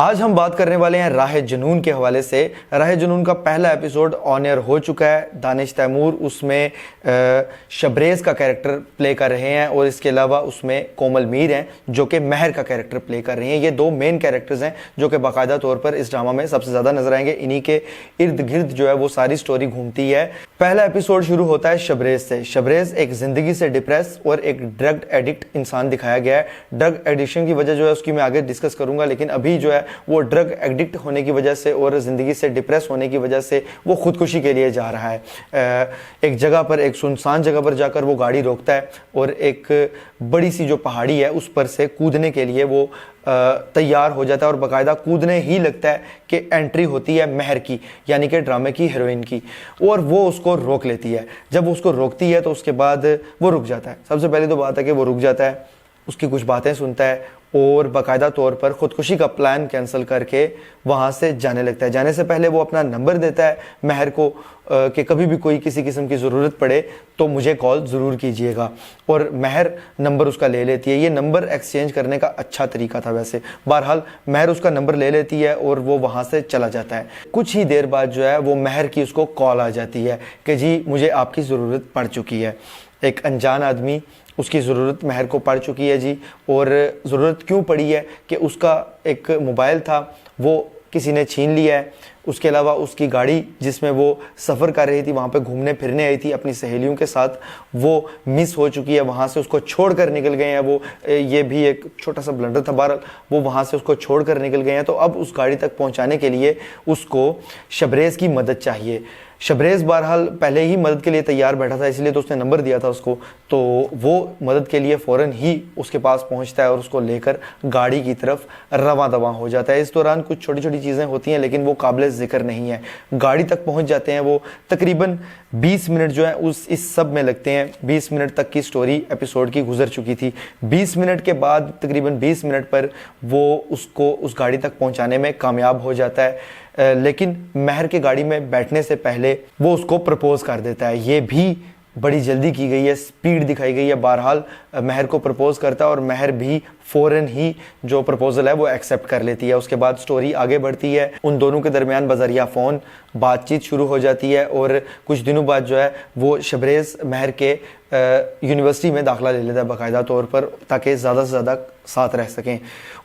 आज हम बात करने वाले हैं राह जुनून के हवाले से। राह जुनून का पहला एपिसोड ऑन एयर हो चुका है। दानिश तैमूर उसमें शबरेज का कैरेक्टर प्ले कर रहे हैं और इसके अलावा उसमें कोमल मीर हैं जो कि महर का कैरेक्टर प्ले कर रही हैं। ये दो मेन कैरेक्टर्स हैं जो कि बाकायदा तौर पर इस ड्रामा में सबसे ज़्यादा नजर आएंगे। इन्हीं के इर्द गिर्द जो है वो सारी स्टोरी घूमती है। पहला एपिसोड शुरू होता है शबरेज से। शबरेज एक ज़िंदगी से डिप्रेस और एक ड्रग एडिक्ट इंसान दिखाया गया है। ड्रग एडिक्शन की वजह जो है उसकी मैं आगे डिस्कस करूंगा, लेकिन अभी जो है वो ड्रग एडिक्ट होने की वजह से और ज़िंदगी से डिप्रेस होने की वजह से वो खुदकुशी के लिए जा रहा है। एक जगह पर, एक सुनसान जगह पर जाकर वो गाड़ी रोकता है और एक बड़ी सी जो पहाड़ी है उस पर से कूदने के लिए वो तैयार हो जाता है और बाकायदा कूदने ही लगता है कि एंट्री होती है महर की, यानी कि ड्रामे की हीरोइन की, और वो उसको रोक लेती है। जब वो उसको रोकती है तो उसके बाद वो रुक जाता है। सबसे पहले तो बात है कि वो रुक जाता है, उसकी कुछ बातें सुनता है और बाकायदा तौर पर ख़ुदकुशी का प्लान कैंसिल करके वहाँ से जाने लगता है। जाने से पहले वो अपना नंबर देता है महर को कि कभी भी कोई किसी किस्म की ज़रूरत पड़े तो मुझे कॉल ज़रूर कीजिएगा, और महर नंबर उसका ले लेती है। ये नंबर एक्सचेंज करने का अच्छा तरीका था वैसे। बहरहाल महर उसका नंबर ले लेती है और वो वहाँ से चला जाता है। कुछ ही देर बाद जो है वो महर की उसको कॉल आ जाती है कि जी मुझे आपकी ज़रूरत पड़ चुकी है। एक अनजान आदमी, उसकी ज़रूरत महर को पड़ चुकी है जी। और ज़रूरत क्यों पड़ी है कि उसका एक मोबाइल था वो किसी ने छीन लिया है। उसके अलावा उसकी गाड़ी जिसमें वो सफ़र कर रही थी, वहाँ पे घूमने फिरने आई थी अपनी सहेलियों के साथ, वो मिस हो चुकी है। वहाँ से उसको छोड़ कर निकल गए हैं वो। ये भी एक छोटा सा ब्लंडर था। बहरहाल वो वहाँ से उसको छोड़ कर निकल गए हैं। तो अब उस गाड़ी तक पहुँचाने के लिए उसको शबरेज़ की मदद चाहिए। शबरेज बहरहाल पहले ही मदद के लिए तैयार बैठा था, इसलिए तो उसने नंबर दिया था उसको। तो वो मदद के लिए फ़ौरन ही उसके पास पहुंचता है और उसको लेकर गाड़ी की तरफ रवां दवां हो जाता है। इस दौरान कुछ छोटी छोटी चीज़ें होती हैं लेकिन वो काबिल ज़िक्र नहीं है। गाड़ी तक पहुंच जाते हैं वो। तकरीबन 20 मिनट जो है इस सब में लगते हैं। 20 मिनट तक की स्टोरी एपिसोड की गुजर चुकी थी। 20 मिनट के बाद तकरीबन 20 मिनट पर वो उसको उस गाड़ी तक पहुँचाने में कामयाब हो जाता है। लेकिन महर के गाड़ी में बैठने से पहले वो उसको प्रपोज कर देता है। ये भी बड़ी जल्दी की गई है, स्पीड दिखाई गई है। बहरहाल महर को प्रपोज करता है और महर भी फ़ौरन ही जो प्रपोजल है वो एक्सेप्ट कर लेती है। उसके बाद स्टोरी आगे बढ़ती है। उन दोनों के दरमियान बज़रिया फ़ोन बातचीत शुरू हो जाती है और कुछ दिनों बाद जो है वो शबरेज़ महर के यूनिवर्सिटी में दाखिला ले लेता है बाकायदा तौर पर, ताकि ज़्यादा से ज़्यादा साथ रह सकें।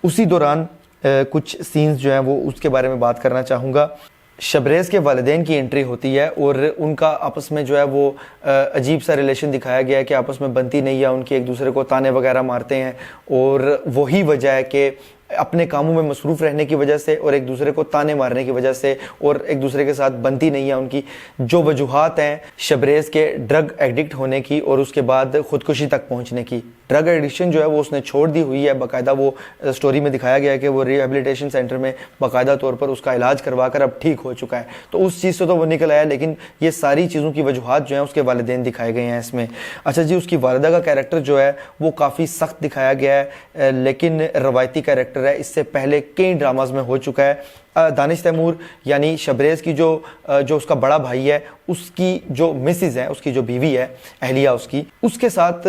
उसी दौरान कुछ सीन्स जो हैं वो उसके बारे में बात करना चाहूँगा। शबरेज़ के वालिदैन की एंट्री होती है और उनका आपस में जो है वो अजीब सा रिलेशन दिखाया गया है कि आपस में बनती नहीं है उनकी, एक दूसरे को ताने वगैरह मारते हैं। और वही वजह है कि अपने कामों में मसरूफ़ रहने की वजह से और एक दूसरे को ताने मारने की वजह से और एक दूसरे के साथ बनती नहीं है उनकी। जो वजूहात हैं शबरेज़ के ड्रग एडिक्ट होने की और उसके बाद ख़ुदकुशी तक पहुंचने की। ड्रग एडिक्शन जो है वो उसने छोड़ दी हुई है। बाकायदा वो स्टोरी में दिखाया गया है कि वो रिहेबिलिटेशन सेंटर में बाकायदा तौर पर उसका इलाज करवा कर अब ठीक हो चुका है। तो उस चीज़ से तो वो निकल आया, लेकिन ये सारी चीज़ों की वजूहात जो हैं उसके वालिदैन दिखाए गए हैं इसमें। अच्छा जी, उसकी वालिदा का कैरेक्टर जो है वो काफ़ी सख्त दिखाया गया है, लेकिन रवायती कैरेक्टर है। इससे पहले कई ड्रामाज में हो चुका है। दानिश तैमूर यानी शबरेज़ की जो उसका बड़ा भाई है, उसकी जो मिसिस है, उसकी जो बीवी है अहलिया उसके साथ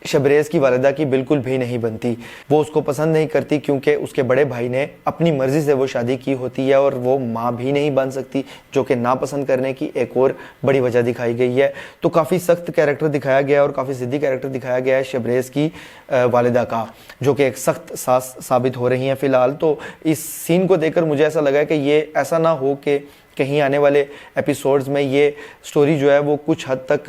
शबरेज़ की वालिदा की बिल्कुल भी नहीं बनती। वो उसको पसंद नहीं करती क्योंकि उसके बड़े भाई ने अपनी मर्ज़ी से वो शादी की होती है और वो माँ भी नहीं बन सकती, जो कि नापसंद करने की एक और बड़ी वजह दिखाई गई है। तो काफ़ी सख्त कैरेक्टर दिखाया गया है और काफ़ी ज़िद्दी कैरेक्टर दिखाया गया है शबरेज़ की वालिदा का, जो कि एक सख्त सास साबित हो रही हैं फ़िलहाल। तो इस सीन को देखकर मुझे ऐसा लगा कि ये ऐसा ना हो कि कहीं आने वाले एपिसोड्स में ये स्टोरी जो है वो कुछ हद तक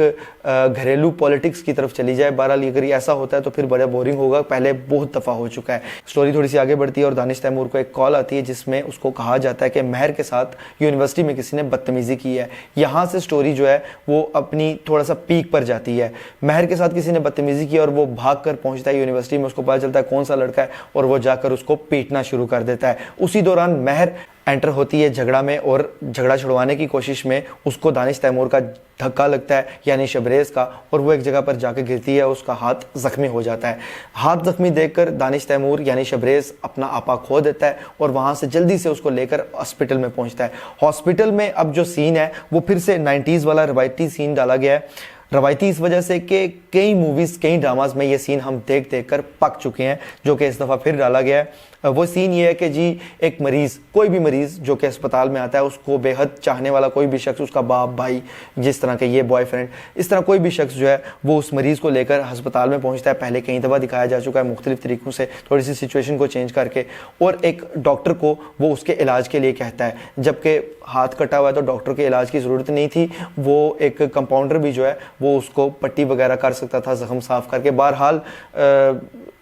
घरेलू पॉलिटिक्स की तरफ चली जाए। बहरहाल अगर ये ऐसा होता है तो फिर बड़ा बोरिंग होगा, पहले बहुत दफ़ा हो चुका है। स्टोरी थोड़ी सी आगे बढ़ती है और दानिश तैमूर को एक कॉल आती है जिसमें उसको कहा जाता है कि महर के साथ यूनिवर्सिटी में किसी ने बदतमीज़ी की है। यहाँ से स्टोरी जो है वो अपनी थोड़ा सा पीक पर जाती है। महर के साथ किसी ने बदतमीज़ी की और वो भाग कर पहुँचता है यूनिवर्सिटी में। उसको पता चलता है कौन सा लड़का है और वो जाकर उसको पीटना शुरू कर देता है। उसी दौरान महर एंटर होती है झगड़ा में और झगड़ा छुड़वाने की कोशिश में उसको दानिश तैमूर का धक्का लगता है, यानी शबरेज़ का, और वो एक जगह पर जाकर गिरती है। उसका हाथ ज़ख्मी हो जाता है। हाथ ज़ख्मी देखकर दानिश तैमूर यानी शबरेज़ अपना आपा खो देता है और वहाँ से जल्दी से उसको लेकर हॉस्पिटल में पहुँचता है। हॉस्पिटल में अब जो सीन है वो फिर से 90s वाला रवायती सीन डाला गया है। रवायती इस वजह से कि कई मूवीज़, कई ड्रामाज में ये सीन हम देख कर पक चुके हैं, जो कि इस दफ़ा फिर डाला गया है। वो सीन ये है कि जी एक मरीज़, कोई भी मरीज़ जो कि अस्पताल में आता है, उसको बेहद चाहने वाला कोई भी शख्स, उसका बाप, भाई, जिस तरह के ये बॉयफ्रेंड, इस तरह कोई भी शख्स जो है वो उस मरीज़ को लेकर अस्पताल में पहुंचता है। पहले कई दफ़ा दिखाया जा चुका है मुख्तलिफ तरीक़ों से, थोड़ी सी सिचुएशन को चेंज करके, और एक डॉक्टर को वो उसके इलाज के लिए कहता है, जबकि हाथ कटा हुआ है तो डॉक्टर के इलाज की ज़रूरत नहीं थी, वो एक कंपाउंडर भी जो है वो उसको पट्टी वगैरह कर सकता था ज़ख्म साफ़ करके। बहरहाल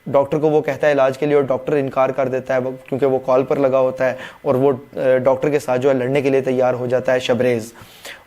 डॉक्टर को वो कहता है इलाज के लिए, और डॉक्टर इनकार कर देता है क्योंकि वो कॉल पर लगा होता है, और वो डॉक्टर के साथ जो है लड़ने के लिए तैयार हो जाता है शबरेज़,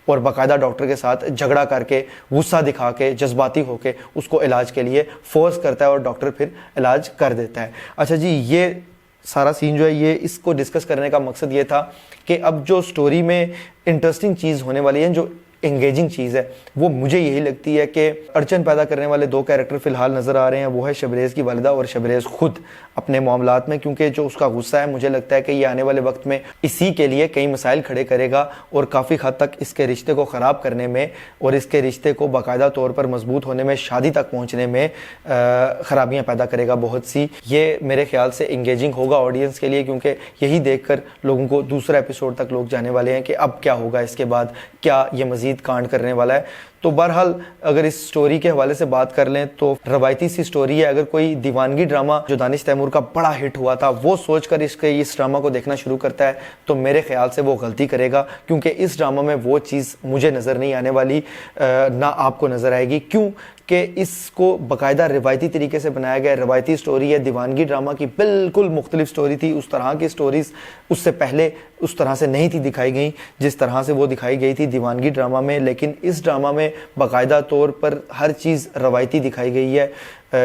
और बाकायदा डॉक्टर के साथ झगड़ा करके, गुस्सा दिखा के, जज्बाती होके उसको इलाज के लिए फोर्स करता है, और डॉक्टर फिर इलाज कर देता है। अच्छा जी, ये सारा सीन जो है, ये इसको डिस्कस करने का मकसद ये था कि अब जो स्टोरी में इंटरेस्टिंग चीज़ होने वाली है, जो एंगेजिंग चीज़ है, वो मुझे यही लगती है कि अड़चन पैदा करने वाले दो कैरेक्टर फ़िलहाल नज़र आ रहे हैं। वो है शबरेज़ की वालिदा और शबरेज़ खुद अपने मामलात में, क्योंकि जो उसका गुस्सा है, मुझे लगता है कि ये आने वाले वक्त में इसी के लिए कई मसाइल खड़े करेगा, और काफ़ी हद तक इसके रिश्ते को ख़राब करने में, और इसके रिश्ते को बाकायदा तौर पर मजबूत होने में, शादी तक पहुँचने में ख़राबियाँ पैदा करेगा बहुत सी। ये मेरे ख्याल से इंगेजिंग होगा ऑडियंस के लिए, क्योंकि यही देख कर लोगों को दूसरा एपिसोड तक लोग जाने वाले हैं कि अब क्या होगा, इसके बाद क्या ये मज़ीद कांड करने वाला है। तो बहरहाल अगर इस स्टोरी के हवाले से बात कर लें तो रवायती सी स्टोरी है। अगर कोई दीवानगी ड्रामा जो दानिश तैमूर का बड़ा हिट हुआ था वो सोचकर इस ड्रामा को देखना शुरू करता है, तो मेरे ख्याल से वो गलती करेगा, क्योंकि इस ड्रामा में वो चीज़ मुझे नज़र नहीं आने वाली, ना आपको नज़र आएगी। क्यों कि इसको बाकायदा रिवायती तरीके से बनाया गया, रिवायती स्टोरी है। दीवानगी ड्रामा की बिल्कुल मुख्तलिफ स्टोरी थी, उस तरह की स्टोरीज़ उससे पहले उस तरह से नहीं थी दिखाई गई जिस तरह से वो दिखाई गई थी दीवानगी ड्रामा में। लेकिन इस ड्रामा में बाकायदा तौर पर हर चीज़ रवायती दिखाई गई है,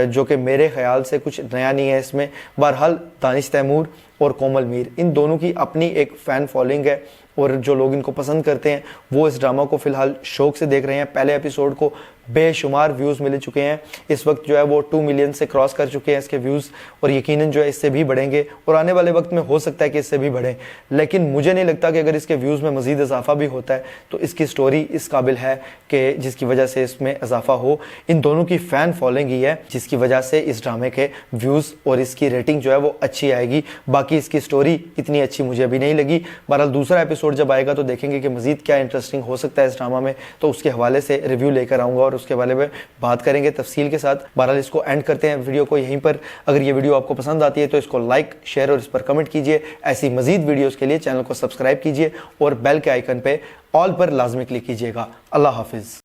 जो कि मेरे ख्याल से कुछ नया नहीं है इसमें। बहरहाल दानिश तैमूर और कोमल मीर, इन दोनों की अपनी एक फ़ैन फॉलोइंग है, और जो लोग इनको पसंद करते हैं वो इस ड्रामा को फ़िलहाल शौक से देख रहे हैं। पहले एपिसोड को बेशुमार व्यूज़ मिल चुके हैं, इस वक्त जो है वो 2 मिलियन से क्रॉस कर चुके हैं इसके व्यूज़, और यकीनन जो है इससे भी बढ़ेंगे, और आने वाले वक्त में हो सकता है कि इससे भी बढ़ें। लेकिन मुझे नहीं लगता कि अगर इसके व्यूज़ में मज़ीद इजाफा भी होता है तो इसकी स्टोरी इस काबिल है कि जिसकी वजह से इसमें इजाफा हो। इन दोनों की फ़ैन फॉलोइंग ही है जिसकी वजह से इस ड्रामे के व्यूज़ और इसकी रेटिंग जो है वो अच्छी आएगी। बाकी इसकी स्टोरी इतनी अच्छी मुझे अभी नहीं लगी। बहरहाल दूसरा एपिसोड जब आएगा तो देखेंगे कि मज़ीद क्या इंटरेस्टिंग हो सकता है इस ड्रामा में, तो उसके हवाले से रिव्यू लेकर आऊँगा और उसके बारे में बात करेंगे तफसील के साथ। बहरहाल इसको एंड करते हैं वीडियो को यहीं पर। अगर ये वीडियो आपको पसंद आती है तो इसको लाइक, शेयर और इस पर कमेंट कीजिए। ऐसी मज़ीद वीडियोज़ के लिए चैनल को सब्सक्राइब कीजिए और बेल के आइकन पर ऑल पर लाजमी क्लिक कीजिएगा। अल्लाह हाफिज़।